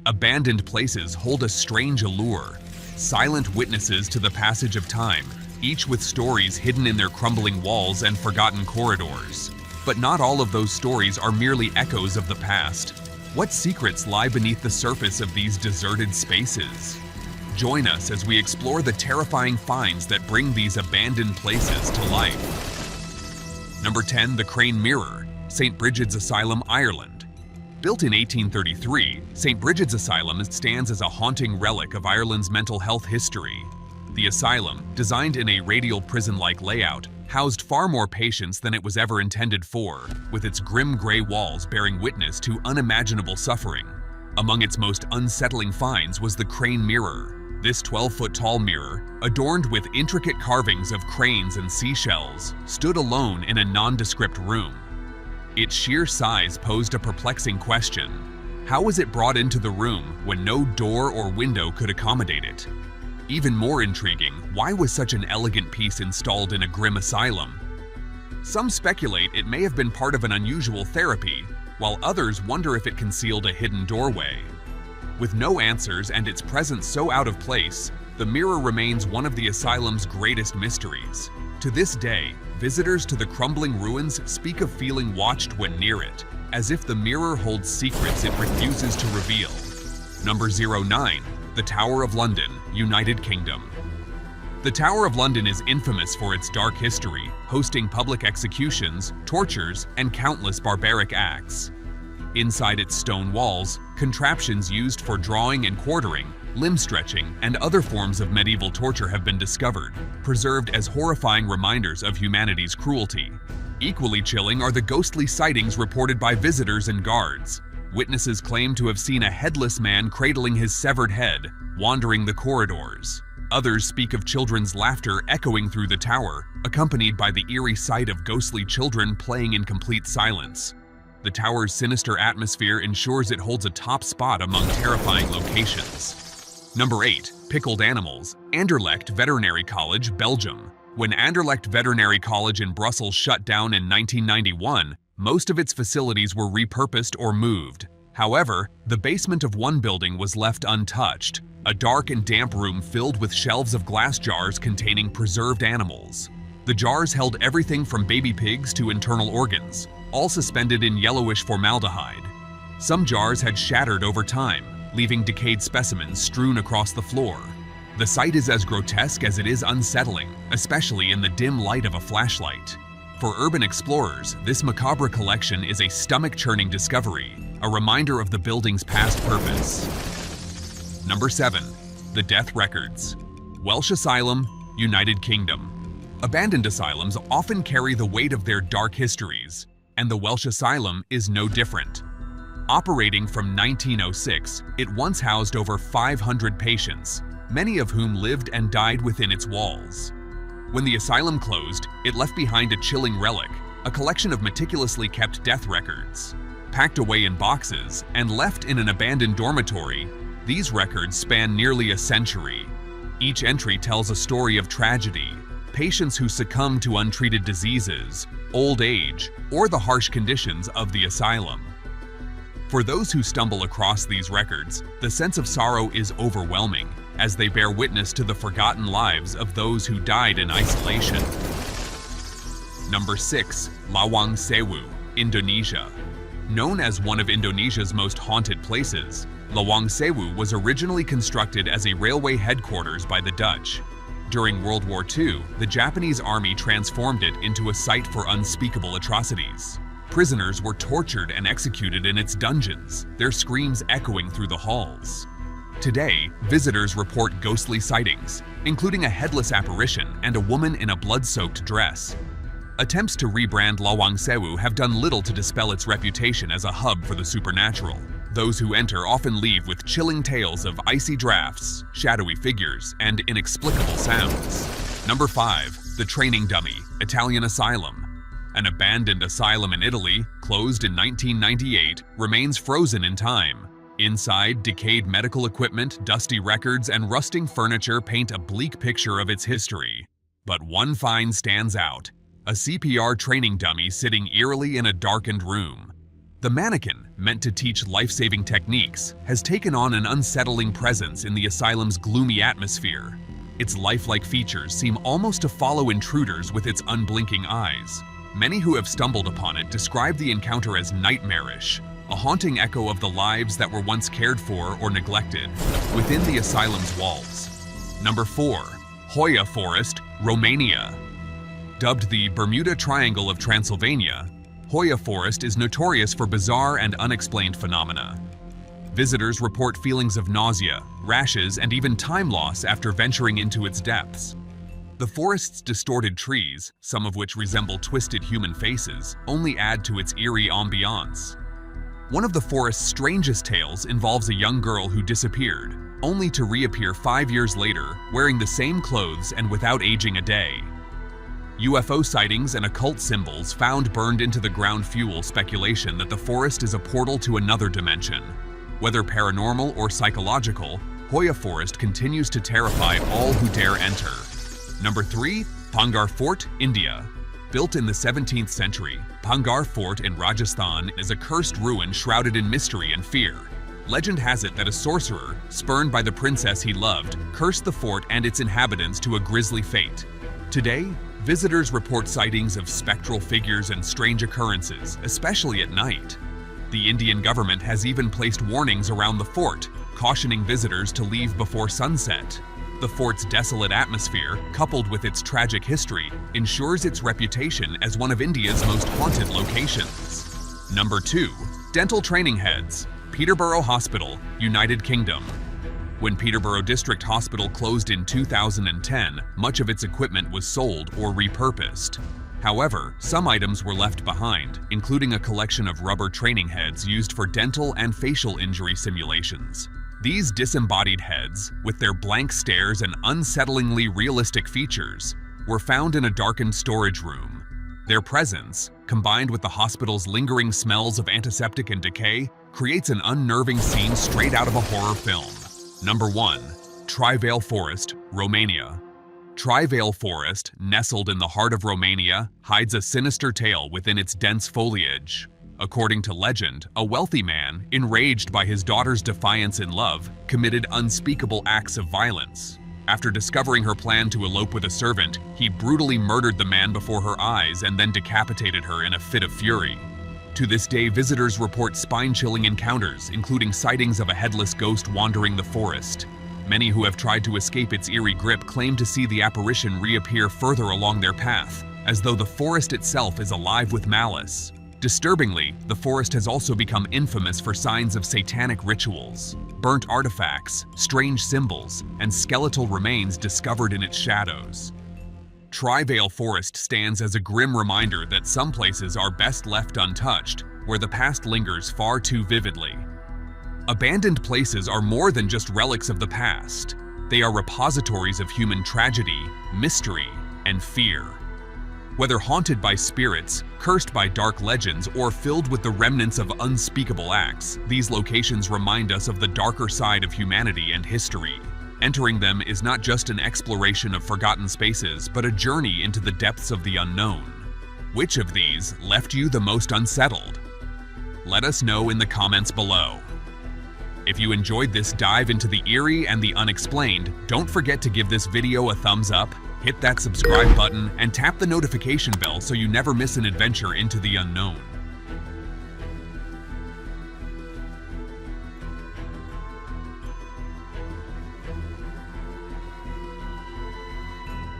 Abandoned places hold a strange allure, silent witnesses to the passage of time, each with stories hidden in their crumbling walls and forgotten corridors. But not all of those stories are merely echoes of the past. What secrets lie beneath the surface of these deserted spaces? Join us as we explore the terrifying finds that bring these abandoned places to life. Number 10. The Crane Mirror, St. Brigid's Asylum, Ireland. Built in 1833, St. Brigid's Asylum stands as a haunting relic of Ireland's mental health history. The asylum, designed in a radial prison-like layout, housed far more patients than it was ever intended for, with its grim gray walls bearing witness to unimaginable suffering. Among its most unsettling finds was the Crane Mirror. This 12-foot-tall mirror, adorned with intricate carvings of cranes and seashells, stood alone in a nondescript room. Its sheer size posed a perplexing question. How was it brought into the room when no door or window could accommodate it? Even more intriguing, why was such an elegant piece installed in a grim asylum? Some speculate it may have been part of an unusual therapy, while others wonder if it concealed a hidden doorway. With no answers and its presence so out of place, the mirror remains one of the asylum's greatest mysteries. To this day, visitors to the crumbling ruins speak of feeling watched when near it, as if the mirror holds secrets it refuses to reveal. Number 09. The Tower of London, United Kingdom. The Tower of London is infamous for its dark history, hosting public executions, tortures, and countless barbaric acts. Inside its stone walls, contraptions used for drawing and quartering, limb stretching, and other forms of medieval torture have been discovered, preserved as horrifying reminders of humanity's cruelty. Equally chilling are the ghostly sightings reported by visitors and guards. Witnesses claim to have seen a headless man cradling his severed head, wandering the corridors. Others speak of children's laughter echoing through the tower, accompanied by the eerie sight of ghostly children playing in complete silence. The tower's sinister atmosphere ensures it holds a top spot among terrifying locations. Number 8. Pickled Animals, Anderlecht Veterinary College, Belgium. When Anderlecht Veterinary College in Brussels shut down in 1991, most of its facilities were repurposed or moved. However, the basement of one building was left untouched, a dark and damp room filled with shelves of glass jars containing preserved animals. The jars held everything from baby pigs to internal organs, all suspended in yellowish formaldehyde. Some jars had shattered over time, leaving decayed specimens strewn across the floor. The sight is as grotesque as it is unsettling, especially in the dim light of a flashlight. For urban explorers, this macabre collection is a stomach-churning discovery, a reminder of the building's past purpose. Number 7. The Death Records, Welsh Asylum, United Kingdom. Abandoned asylums often carry the weight of their dark histories, and the Welsh Asylum is no different. Operating from 1906, it once housed over 500 patients, many of whom lived and died within its walls. When the asylum closed, it left behind a chilling relic, a collection of meticulously kept death records. Packed away in boxes and left in an abandoned dormitory, these records span nearly a century. Each entry tells a story of tragedy, patients who succumb to untreated diseases, old age, or the harsh conditions of the asylum. For those who stumble across these records, the sense of sorrow is overwhelming, as they bear witness to the forgotten lives of those who died in isolation. Number 6. Lawang Sewu, Indonesia. Known as one of Indonesia's most haunted places, Lawang Sewu was originally constructed as a railway headquarters by the Dutch. During World War II, the Japanese army transformed it into a site for unspeakable atrocities. Prisoners were tortured and executed in its dungeons, their screams echoing through the halls. Today, visitors report ghostly sightings, including a headless apparition and a woman in a blood-soaked dress. Attempts to rebrand Lawang Sewu have done little to dispel its reputation as a hub for the supernatural. Those who enter often leave with chilling tales of icy drafts, shadowy figures, and inexplicable sounds. Number 5. The Training Dummy, Italian Asylum. An abandoned asylum in Italy, closed in 1998, remains frozen in time. Inside, decayed medical equipment, dusty records, and rusting furniture paint a bleak picture of its history. But one find stands out: a CPR training dummy sitting eerily in a darkened room. The mannequin, meant to teach life-saving techniques, has taken on an unsettling presence in the asylum's gloomy atmosphere. Its lifelike features seem almost to follow intruders with its unblinking eyes. Many who have stumbled upon it describe the encounter as nightmarish, a haunting echo of the lives that were once cared for or neglected within the asylum's walls. Number 4. Hoya Forest, Romania. Dubbed the Bermuda Triangle of Transylvania, Hoya Forest is notorious for bizarre and unexplained phenomena. Visitors report feelings of nausea, rashes, and even time loss after venturing into its depths. The forest's distorted trees, some of which resemble twisted human faces, only add to its eerie ambiance. One of the forest's strangest tales involves a young girl who disappeared, only to reappear 5 years later wearing the same clothes and without aging a day. UFO sightings and occult symbols found burned into the ground fuel speculation that the forest is a portal to another dimension. Whether paranormal or psychological, Hoya Forest continues to terrify all who dare enter. Number 3. Pangar Fort, India. Built in the 17th century, Pangar Fort in Rajasthan is a cursed ruin shrouded in mystery and fear. Legend has it that a sorcerer, spurned by the princess he loved, cursed the fort and its inhabitants to a grisly fate. Today, visitors report sightings of spectral figures and strange occurrences, especially at night. The Indian government has even placed warnings around the fort, cautioning visitors to leave before sunset. The fort's desolate atmosphere, coupled with its tragic history, ensures its reputation as one of India's most haunted locations. Number 2. Dental Training Heads, Peterborough Hospital, United Kingdom. When Peterborough District Hospital closed in 2010, much of its equipment was sold or repurposed. However, some items were left behind, including a collection of rubber training heads used for dental and facial injury simulations. These disembodied heads, with their blank stares and unsettlingly realistic features, were found in a darkened storage room. Their presence, combined with the hospital's lingering smells of antiseptic and decay, creates an unnerving scene straight out of a horror film. Number 1. Trivale Forest, Romania. Trivale Forest, nestled in the heart of Romania, hides a sinister tale within its dense foliage. According to legend, a wealthy man, enraged by his daughter's defiance in love, committed unspeakable acts of violence. After discovering her plan to elope with a servant, he brutally murdered the man before her eyes and then decapitated her in a fit of fury. To this day, visitors report spine-chilling encounters, including sightings of a headless ghost wandering the forest. Many who have tried to escape its eerie grip claim to see the apparition reappear further along their path, as though the forest itself is alive with malice. Disturbingly, the forest has also become infamous for signs of satanic rituals, burnt artifacts, strange symbols, and skeletal remains discovered in its shadows. Trivale Forest stands as a grim reminder that some places are best left untouched, where the past lingers far too vividly. Abandoned places are more than just relics of the past. They are repositories of human tragedy, mystery, and fear. Whether haunted by spirits, cursed by dark legends, or filled with the remnants of unspeakable acts, these locations remind us of the darker side of humanity and history. Entering them is not just an exploration of forgotten spaces, but a journey into the depths of the unknown. Which of these left you the most unsettled? Let us know in the comments below. If you enjoyed this dive into the eerie and the unexplained, don't forget to give this video a thumbs up, hit that subscribe button, and tap the notification bell so you never miss an adventure into the unknown.